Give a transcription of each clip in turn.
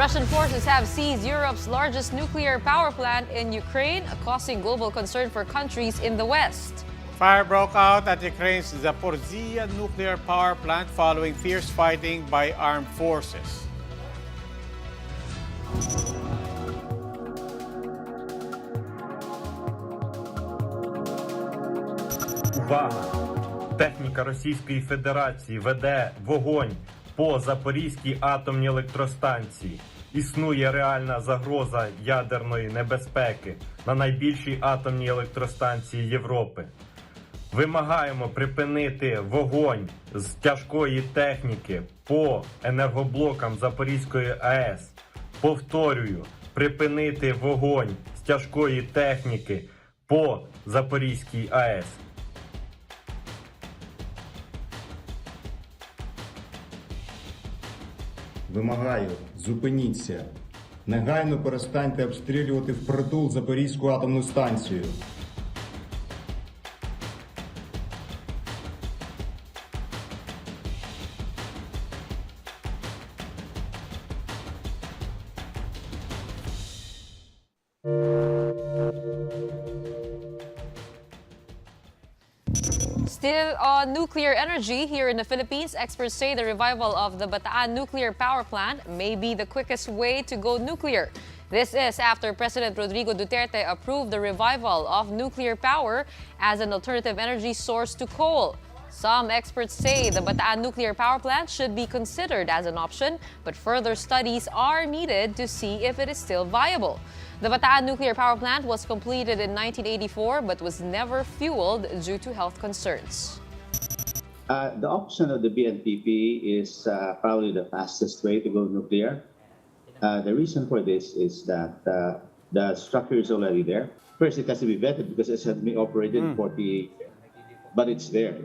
Russian forces have seized Europe's largest nuclear power plant in Ukraine, causing global concern for countries in the West. Fire broke out at Ukraine's Zaporizhzhia nuclear power plant following fierce fighting by armed forces. Увага! Техніка Російської Федерації веде вогонь по Запорізькій атомній електростанції. Існує реальна загроза ядерної небезпеки на найбільшій атомній електростанції Європи. Вимагаємо припинити вогонь з тяжкої техніки по енергоблокам Запорізької АЕС. Повторюю, припинити вогонь з тяжкої техніки по Запорізькій АЕС. Вимагаю, зупиніться. Негайно перестаньте обстрілювати впритул Запорізьку атомну станцію. Still on nuclear energy, here in the Philippines, experts say the revival of the Bataan Nuclear Power Plant may be the quickest way to go nuclear. This is after President Rodrigo Duterte approved the revival of nuclear power as an alternative energy source to coal. Some experts say the Bataan Nuclear Power Plant should be considered as an option, but further studies are needed to see if it is still viable. The Bataan Nuclear Power Plant was completed in 1984 but was never fueled due to health concerns. The option of the BNPP is probably the fastest way to go nuclear. The reason for this is that the structure is already there. First, it has to be vetted because it has been operated 40 years, but it's there.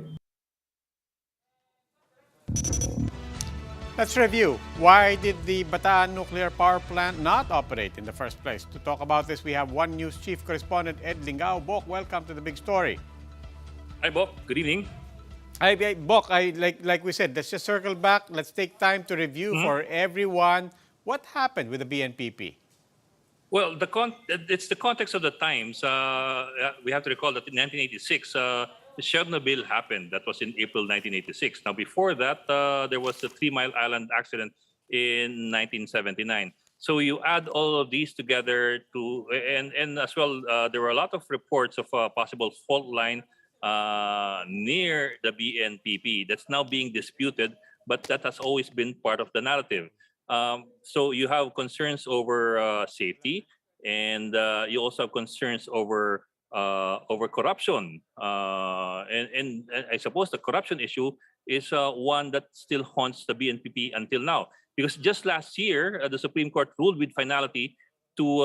Let's review. Why did the Bataan Nuclear Power Plant not operate in the first place? To talk about this, we have One News Chief Correspondent Ed Lingao. Bok, welcome to the big story. Hi, Bob. Good evening. Bok, like we said, let's just circle back. Let's take time to review for everyone what happened with the BNPP. Well, it's the context of the times. We have to recall that in 1986, Chernobyl happened. That was in April 1986. Now, before that, there was the 3 Mile Island accident in 1979. So you add all of these together and as well, there were a lot of reports of a possible fault line near the BNPP that's now being disputed, but that has always been part of the narrative. So you have concerns over safety, and you also have concerns over corruption. And I suppose the corruption issue is one that still haunts the BNPP until now. Because just last year, the Supreme Court ruled with finality to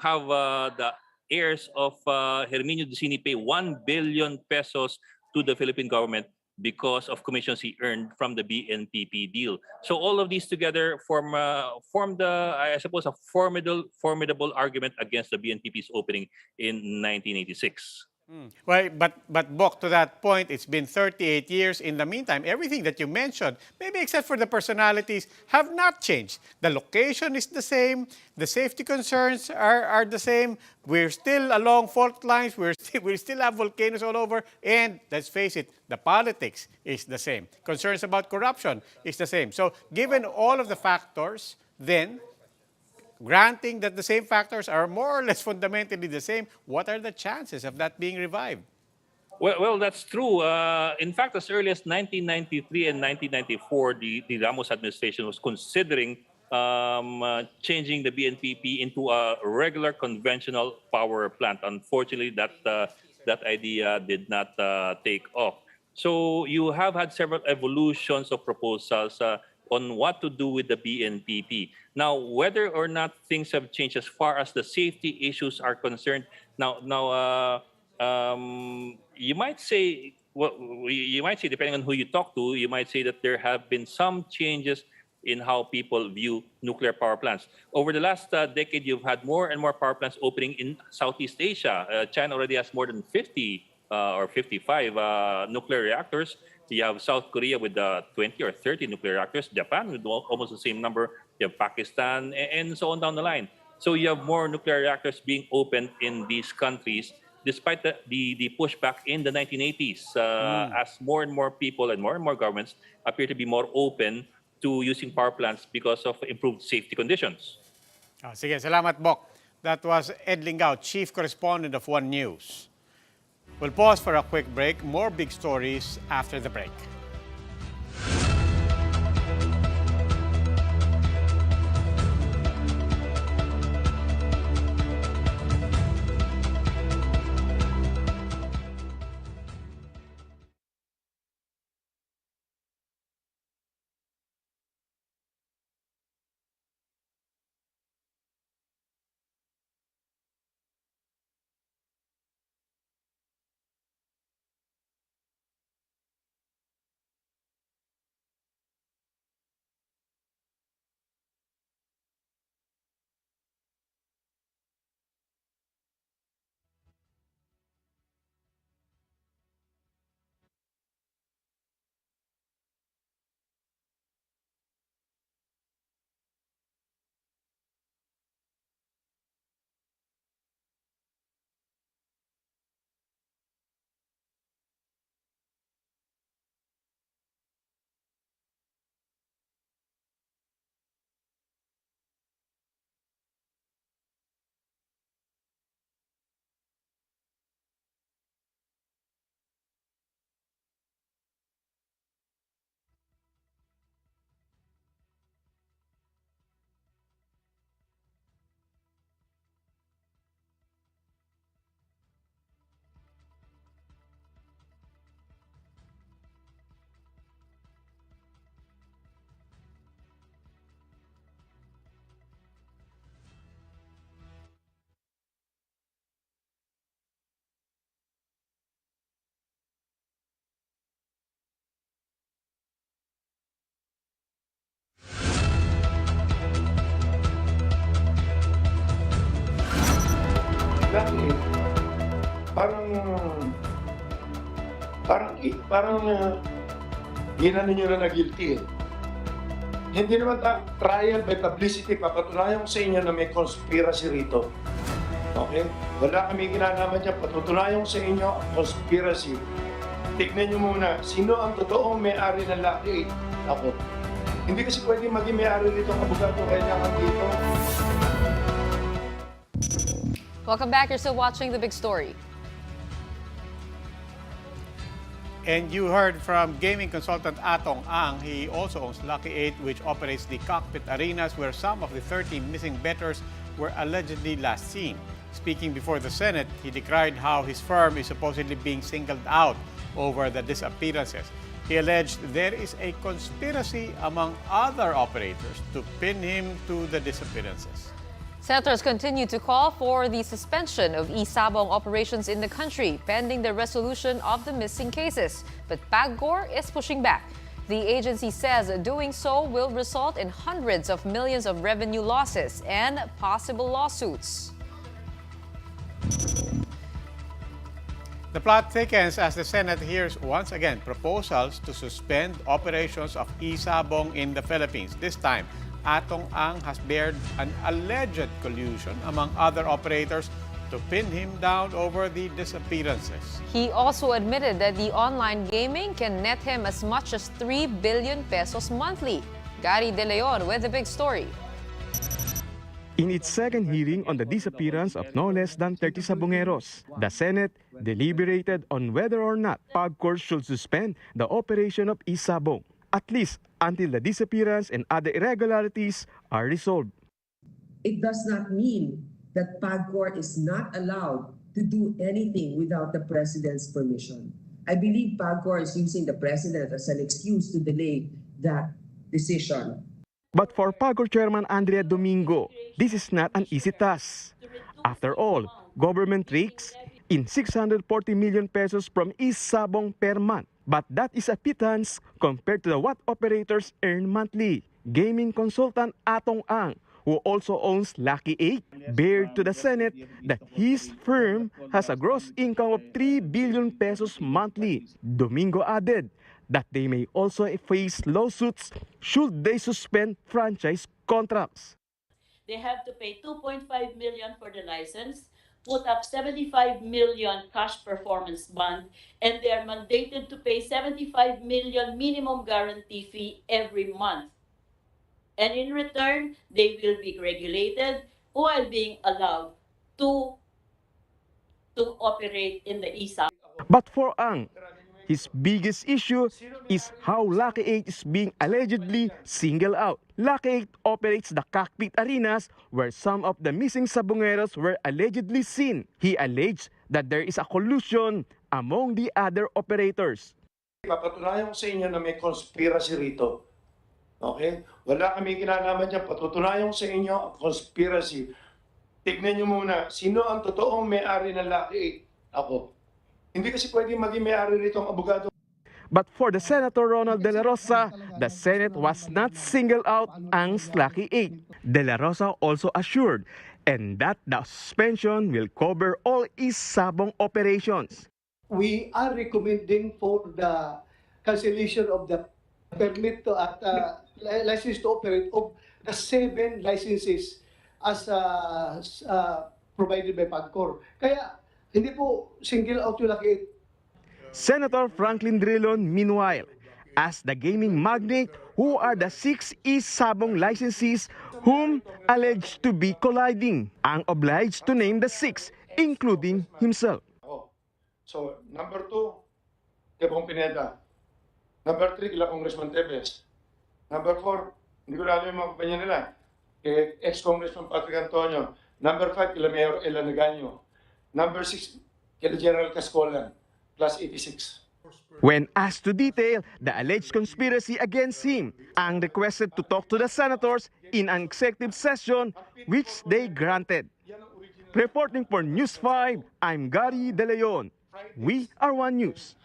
have the heirs of Herminio Dicini pay 1 billion pesos to the Philippine government because of commissions he earned from the BNPP deal. So all of these together form I suppose, a formidable argument against the BNPP's opening in 1986. Well, but Bok, to that point, it's been 38 years. In the meantime, everything that you mentioned, maybe except for the personalities, have not changed. The location is the same. The safety concerns are the same. We're still along fault lines. We still have volcanoes all over. And let's face it, the politics is the same. Concerns about corruption is the same. So given all of the factors, then, granting that the same factors are more or less fundamentally the same, what are the chances of that being revived? Well, that's true. In fact, as early as 1993 and 1994, the Ramos administration was considering changing the BNPP into a regular conventional power plant. Unfortunately, that idea did not take off. So you have had several evolutions of proposals on what to do with the BNPP. Now, whether or not things have changed as far as the safety issues are concerned, you might say, depending on who you talk to, you might say that there have been some changes in how people view nuclear power plants. Over the last decade, you've had more and more power plants opening in Southeast Asia. China already has more than 50 or 55 nuclear reactors. You have South Korea with 20 or 30 nuclear reactors, Japan with almost the same number, you have Pakistan, and so on down the line. So you have more nuclear reactors being opened in these countries, despite the pushback in the 1980s, as more and more people and more governments appear to be more open to using power plants because of improved safety conditions. Sige, salamat, Bok. That was Ed Lingao, Chief Correspondent of One News. We'll pause for a quick break. More big stories after the break. Bakit? Parang, ginano nyo na guilty eh. Hindi naman trial by publicity, papatunayan ko sa inyo na may conspiracy rito. Okay? Wala kami ginagawa dyan, patutunayan ko sa inyo ang conspiracy. Tignan nyo muna, sino ang totoong may-ari ng Lucky 8? Ako. Hindi kasi pwede maging may-ari dito ang abogado, kailangan dito. Welcome back. You're still watching The Big Story. And you heard from gaming consultant Atong Ang. He also owns Lucky 8, which operates the cockpit arenas where some of the 30 missing bettors were allegedly last seen. Speaking before the Senate, he decried how his firm is supposedly being singled out over the disappearances. He alleged there is a conspiracy among other operators to pin him to the disappearances. Senators continue to call for the suspension of Sabong operations in the country pending the resolution of the missing cases. But PAGCOR is pushing back. The agency says doing so will result in hundreds of millions of revenue losses and possible lawsuits. The plot thickens as the Senate hears once again proposals to suspend operations of Sabong in the Philippines. This time, Atong Ang has bared an alleged collusion among other operators to pin him down over the disappearances. He also admitted that the online gaming can net him as much as 3 billion pesos monthly. Gary De Leon with The Big Story. In its second hearing on the disappearance of no less than 30 sabungeros, the Senate deliberated on whether or not PAGCOR should suspend the operation of Sabong, at least until the disappearance and other irregularities are resolved. It does not mean that PAGCOR is not allowed to do anything without the President's permission. I believe PAGCOR is using the President as an excuse to delay that decision. But for PAGCOR Chairman Andrea Domingo, this is not an easy task. After all, government rakes in 640 million pesos from Sabong per month. But that is a pittance compared to what operators earn monthly. Gaming consultant Atong Ang, who also owns Lucky 8, bared to the Senate that his firm has a gross income of 3 billion pesos monthly. Domingo added that they may also face lawsuits should they suspend franchise contracts. They have to pay 2.5 million for the license, put up 75 million cash performance bond, and they are mandated to pay 75 million minimum guarantee fee every month. And in return, they will be regulated while being allowed to operate in the ESA. But for Ang, his biggest issue is how Lucky 8 is being allegedly singled out. Lucky 8 operates the cockpit arenas where some of the missing sabungeros were allegedly seen. He alleged that there is a collusion among the other operators. Papatunayan ko sa inyo na may conspiracy rito. Okay? Wala kami kinalaman dyan. Patutunayan ko sa inyo ang conspiracy. Tignan nyo muna, sino ang totoong may-ari ng Lucky 8? Ako. Hindi kasi pwede maging may-ari rito ang abogado. But for the Senator Ronald De La Rosa, the Senate was not singled out Ang's Lucky 8. De La Rosa also assured and that the suspension will cover all East Sabong operations. We are recommending for the cancellation of the permit to license to operate of the 7 licenses as provided by PAGCOR. Kaya hindi po single out yung Lucky 8. Senator Franklin Drilon, meanwhile, asked the gaming magnate who are the 6 East Sabong licensees whom alleged to be colliding. Ang obliged to name the 6, including himself. So, number 2, Tebong Pineda. Number 3, kila Congressman Tebes. Number 4, hindi ko alam yung mga kumpanya nila. Kay ex-Congressman Patrick Antonio. Number 5, kila Mayor Ela Nagaño. Number 6, kila General Cascolan, plus 86. When asked to detail the alleged conspiracy against him, Ang requested to talk to the senators in an executive session, which they granted. Reporting for News 5, I'm Gary De Leon. We are One News.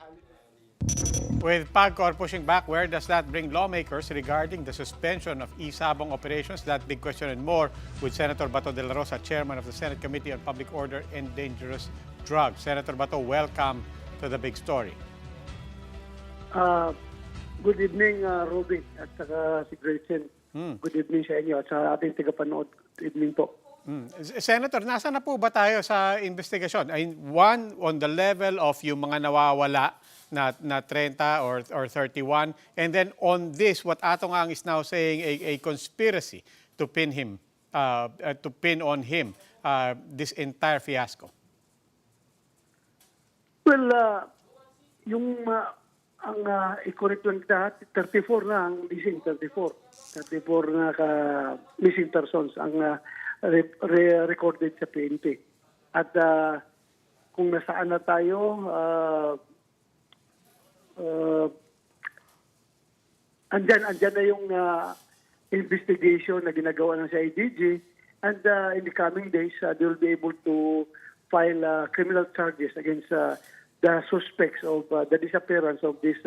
With PAGCOR pushing back, where does that bring lawmakers regarding the suspension of e-Sabong operations? That big question and more with Senator Bato de la Rosa, Chairman of the Senate Committee on Public Order and Dangerous Drugs. Senator Bato, welcome to the big story. Good evening, Ruby, at saka si Gretchen. Good evening sa inyo at sa ating tagapanood. Good evening po. Senator, nasa na po ba tayo sa investigasyon? I mean, one, on the level of yung mga nawawala na 30 or 31, and then on this, what Atong Ang is now saying, a conspiracy to pin him, to pin on him this entire fiasco. Well, yung ang i-correct lang lahat, 34 na ang missing, 34 na missing persons ang recorded sa PNP. At kung nasaan na tayo, andyan na yung investigation na ginagawa ng CIDG, and in the coming days, they will be able to file criminal charges against the suspects of the disappearance of these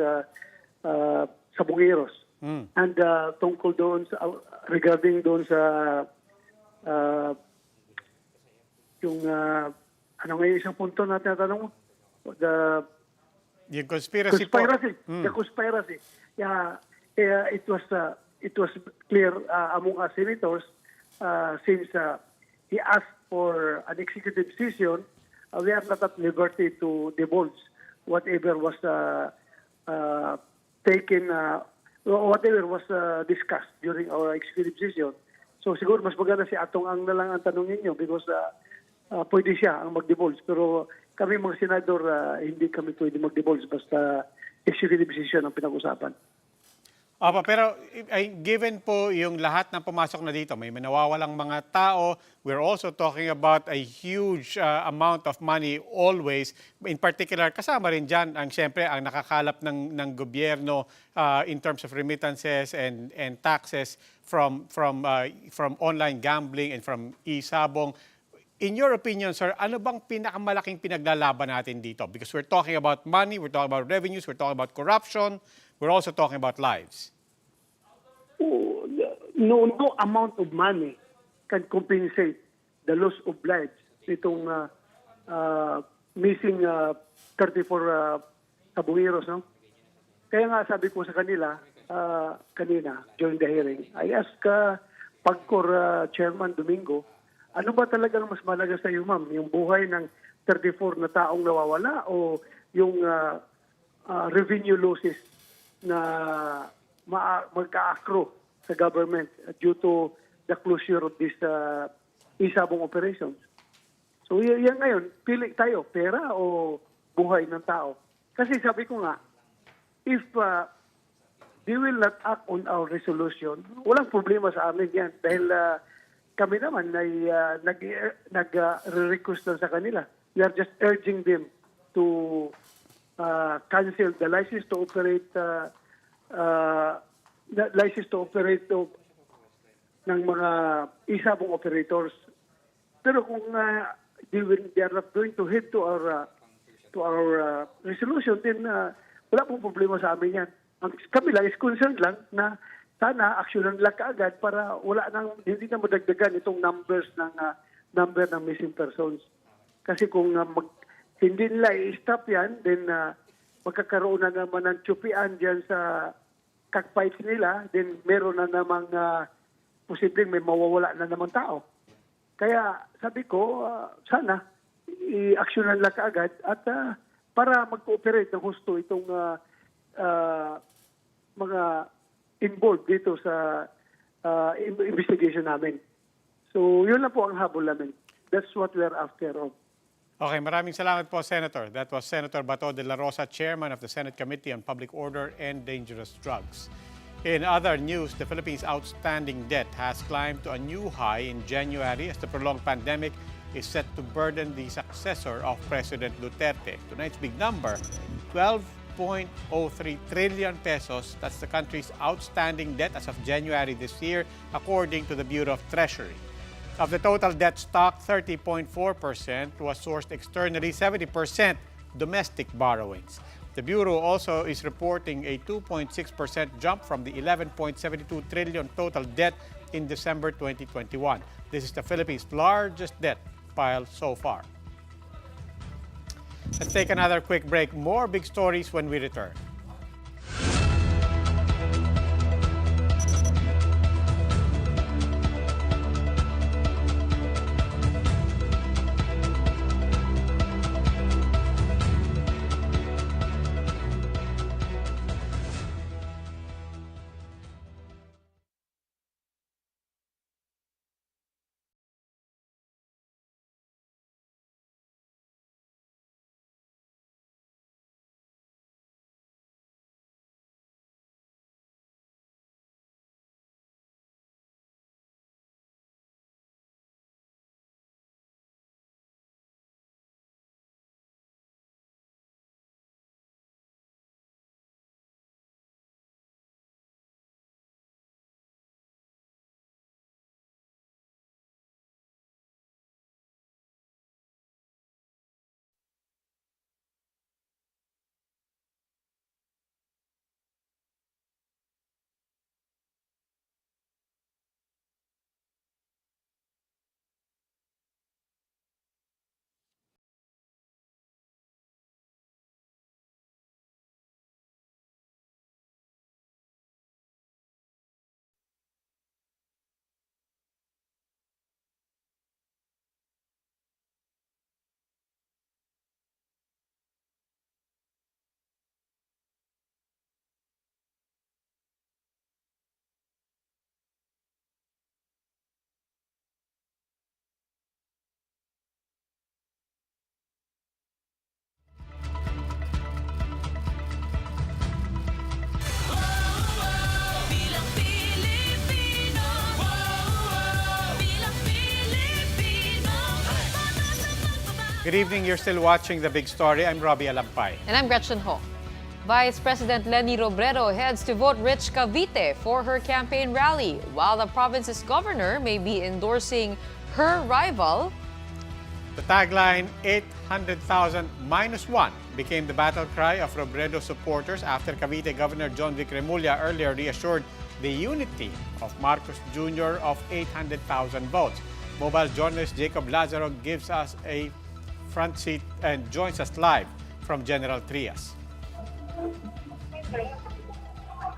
sabungeros. And tungkol doon regarding doon sa yung ano nga yung isang punto natin natanong mo? Yung conspiracy. The conspiracy. Yeah, it was clear among us senators since he asked for an executive session. We are not at liberty to divulge whatever was taken, whatever was discussed during our executive session. So siguro mas maganda si Atong Ang na lang ang tanongin niyo because pwede siya ang mag-divulge. Pero kami mga senador, hindi kami pwede mag-divulge basta executive session ang pinag-usapan. Opo, pero given po yung lahat na pumasok na dito, may nawawalang mga tao, we're also talking about a huge amount of money always. In particular, kasama rin dyan ang siyempre ang nakakalap ng gobyerno in terms of remittances and taxes from online gambling and from e-Sabong. In your opinion, sir, ano bang pinakamalaking pinaglalaban natin dito? Because we're talking about money, we're talking about revenues, we're talking about corruption, we're also talking about lives. No amount of money can compensate the loss of lives nitong missing 34 sabungeros, no? Kaya nga sabi ko sa kanila kanina during the hearing, I asked PAGCOR Chairman Domingo, ano ba talagang mas mahalaga sa iyo, ma'am? Yung buhay ng 34 na taong nawawala o yung revenue losses na magka-accrue sa government due to the closure of this Sabong operations? So yan ngayon, pili tayo, pera o buhay ng tao. Kasi sabi ko nga, if they will not act on our resolution, walang problema sa amin yan. Dahil kami naman ay nag-request lang sa kanila. We are just urging them to cancel the license to operate ng mga Sabong operators. Pero kung they are not going to head to our resolution, then wala pong problema sa amin yan. Kami lang is concerned lang na sana aksyonan lang kaagad para hindi na madagdagan itong number ng missing persons. Kasi kung hindi nila i-stop yan, then magkakaroon na naman ng tsupian dyan sa cockpits nila, then meron na namang posibleng may mawawala na naman tao. Kaya sabi ko, sana i-aksyonan lang kaagad at para mag-cooperate ng husto itong mga involved dito sa investigation namin. So, yun lang po ang habol namin. That's what we are after of. Okay, maraming salamat po, Senator. That was Senator Bato de la Rosa, Chairman of the Senate Committee on Public Order and Dangerous Drugs. In other news, the Philippines' outstanding debt has climbed to a new high in January as the prolonged pandemic is set to burden the successor of President Duterte. Tonight's big number, 12.03 trillion pesos. That's the country's outstanding debt as of January this year, according to the Bureau of Treasury. Of the total debt stock, 30.4% was sourced externally, 70% domestic borrowings. The Bureau also is reporting a 2.6% jump from the 11.72 trillion total debt in December 2021. This is the Philippines' largest debt pile so far. Let's take another quick break. More big stories when we return. Good evening. You're still watching The Big Story. I'm Robbie Alampay. And I'm Gretchen Ho. Vice President Leni Robredo heads to vote-rich Cavite for her campaign rally, while the province's governor may be endorsing her rival. The tagline, 800,000 minus one, became the battle cry of Robredo supporters after Cavite Governor John Vic Remulla earlier reassured the unity of Marcos Jr. of 800,000 votes. Mobile journalist Jacob Lazaro gives us a front seat and joins us live from General Trias.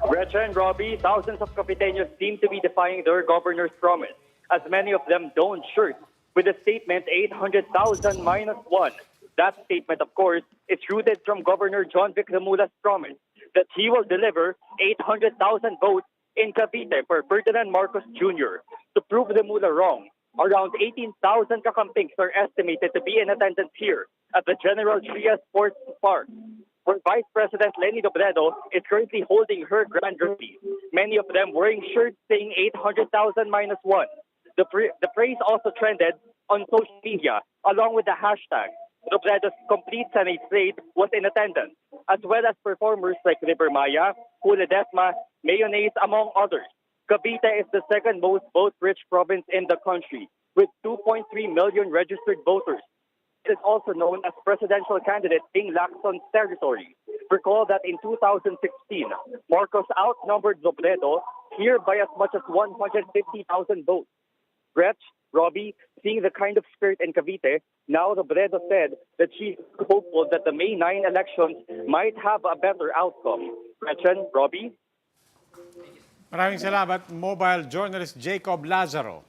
Gretchen, Robbie, thousands of Caviteños seem to be defying their governor's promise, as many of them donned shirts with the statement 800,000 minus 1. That statement, of course, is rooted from Governor John Vic Remula's promise that he will deliver 800,000 votes in Cavite for Ferdinand Marcos Jr. To prove Remula wrong, around 18,000 kakampings are estimated to be in attendance here at the General Trias Sports Park, where Vice President Leni Robredo is currently holding her grand rally. Many of them wearing shirts saying 800,000 minus 1. The praise also trended on social media, along with the hashtag. Robredo's complete Senate slate was in attendance, as well as performers like River Maya, Hula Desma, Mayonnaise, among others. Cavite is the second most vote-rich province in the country, with 2.3 million registered voters. It is also known as presidential candidate King Lacson's territory. Recall that in 2016, Marcos outnumbered Robredo here by as much as 150,000 votes. Gretch, Robbie, seeing the kind of spirit in Cavite, now Robredo said that she's hopeful that the May 9 elections might have a better outcome. Gretchen, Robbie? Maraming salamat, mobile journalist Jacob Lazaro.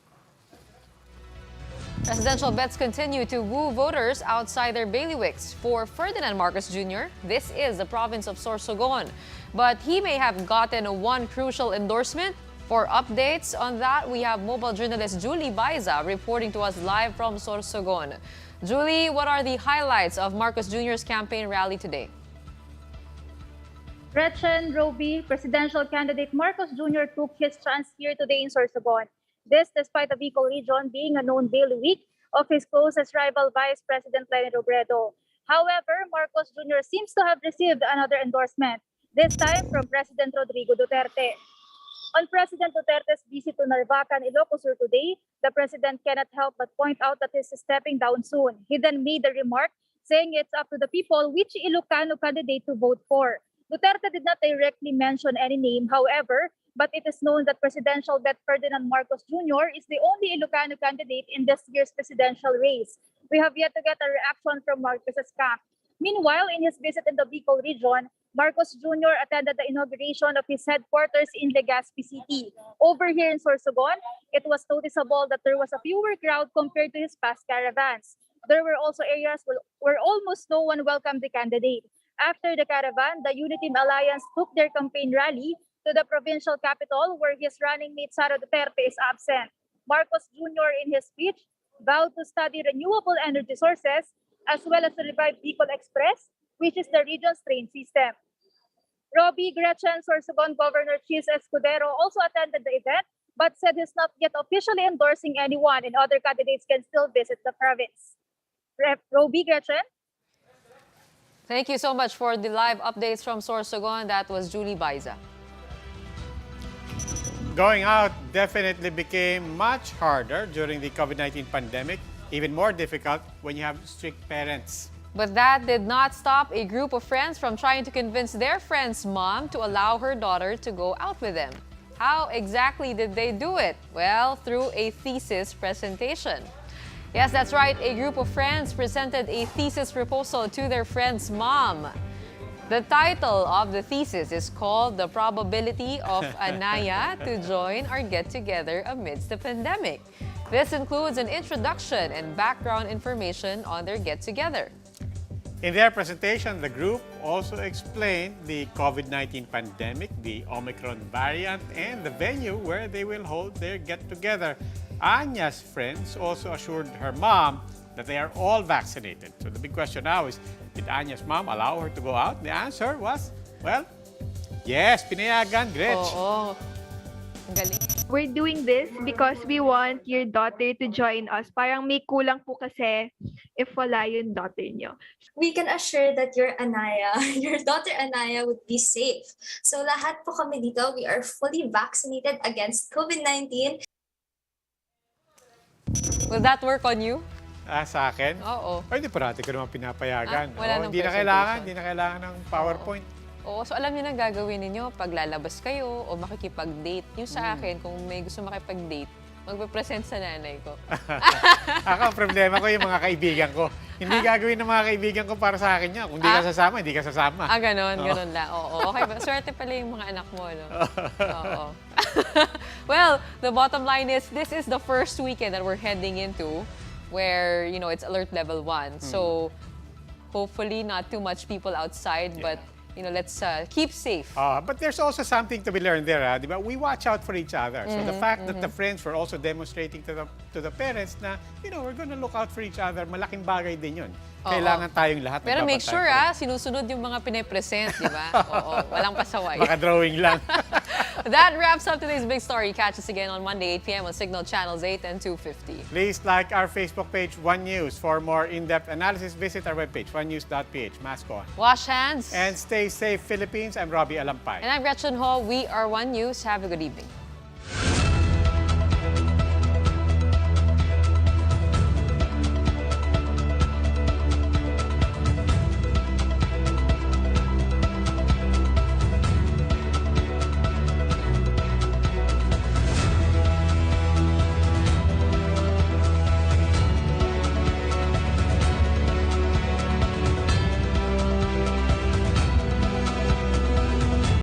Presidential bets continue to woo voters outside their bailiwicks. For Ferdinand Marcos Jr., this is the province of Sorsogon. But he may have gotten one crucial endorsement. For updates on that, we have mobile journalist Julie Baiza reporting to us live from Sorsogon. Julie, what are the highlights of Marcos Jr.'s campaign rally today? Gretchen, Roby, presidential candidate Marcos Jr. took his chance here today in Sorsogon. This despite the Bicol region being a known bailiwick of his closest rival Vice President Leni Robredo. However, Marcos Jr. seems to have received another endorsement, this time from President Rodrigo Duterte. On President Duterte's visit to Narvacan, Ilocos Sur today, the president cannot help but point out that he's stepping down soon. He then made the remark saying it's up to the people which Ilocano candidate to vote for. Duterte did not directly mention any name, however, but it is known that presidential bet Ferdinand Marcos Jr. is the only Ilocano candidate in this year's presidential race. We have yet to get a reaction from Marcos's camp. Meanwhile, in his visit in the Bicol region, Marcos Jr. attended the inauguration of his headquarters in Legazpi City. Over here in Sorsogon, it was noticeable that there was a fewer crowd compared to his past caravans. There were also areas where almost no one welcomed the candidate. After the caravan, the Unity Alliance took their campaign rally to the provincial capital where his running mate Sara Duterte is absent. Marcos Jr. in his speech vowed to study renewable energy sources as well as to revive Bicol Express, which is the region's train system. Robbie, Gretchen, Sorsogon Governor Chis Escudero also attended the event but said he's not yet officially endorsing anyone and other candidates can still visit the province. Robbie, Gretchen? Thank you so much for the live updates from Sorsogon. That was Julie Baiza. Going out definitely became much harder during the COVID-19 pandemic, even more difficult when you have strict parents. But that did not stop a group of friends from trying to convince their friend's mom to allow her daughter to go out with them. How exactly did they do it? Well, through a thesis presentation. Yes, that's right. A group of friends presented a thesis proposal to their friend's mom. The title of the thesis is called The Probability of Anaya to Join our Get-Together Amidst the Pandemic. This includes an introduction and background information on their get-together. In their presentation, the group also explained the COVID-19 pandemic, the Omicron variant, and the venue where they will hold their get-together. Anya's friends also assured her mom that they are all vaccinated. So the big question now is, did Anya's mom allow her to go out? The answer was, well, yes, pinayagan, Gretch. Oo. Ang galing. We're doing this because we want your daughter to join us. Parang may kulang po kasi if wala yung daughter nyo. We can assure that your Anaya, your daughter Anaya would be safe. So lahat po kami dito, we are fully vaccinated against COVID-19. Will that work on you? Sa akin? Oo. Ay, hindi parati ko naman pinapayagan. Wala nang hindi na kailangan ng PowerPoint. Oo, so alam niyo na gagawin ninyo pag lalabas kayo o makikipag-date niyo sa akin kung may gusto makipag-date. Magpe-present sa nanay ko. Ako, ang problema ko yung mga kaibigan ko. Hindi gagawin ng mga kaibigan ko para sa akin yan. Kung di ka sasama, hindi ka sasama. Ganon lang. Oo, okay. Swerte pala yung mga anak mo, no? Oo. Well, the bottom line is, this is the first weekend that we're heading into where, it's alert level 1. So, hopefully not too much people outside, but let's keep safe. But there's also something to be learned there, di ba? We watch out for each other. So the fact that the friends were also demonstrating to the parents na, we're gonna look out for each other, malaking bagay din yun. Kailangan tayong lahat. Pero make sure, sinusunod yung mga pine-present, di ba? Oo, walang pasaway. Baka drawing lang. That wraps up today's big story. Catch us again on Monday, 8 p.m. on Signal Channels 8 and 250. Please like our Facebook page, One News. For more in-depth analysis, visit our webpage, onenews.ph. Mask on. Wash hands. And stay safe, Philippines. I'm Robbie Alampay. And I'm Gretchen Ho. We are One News. Have a good evening.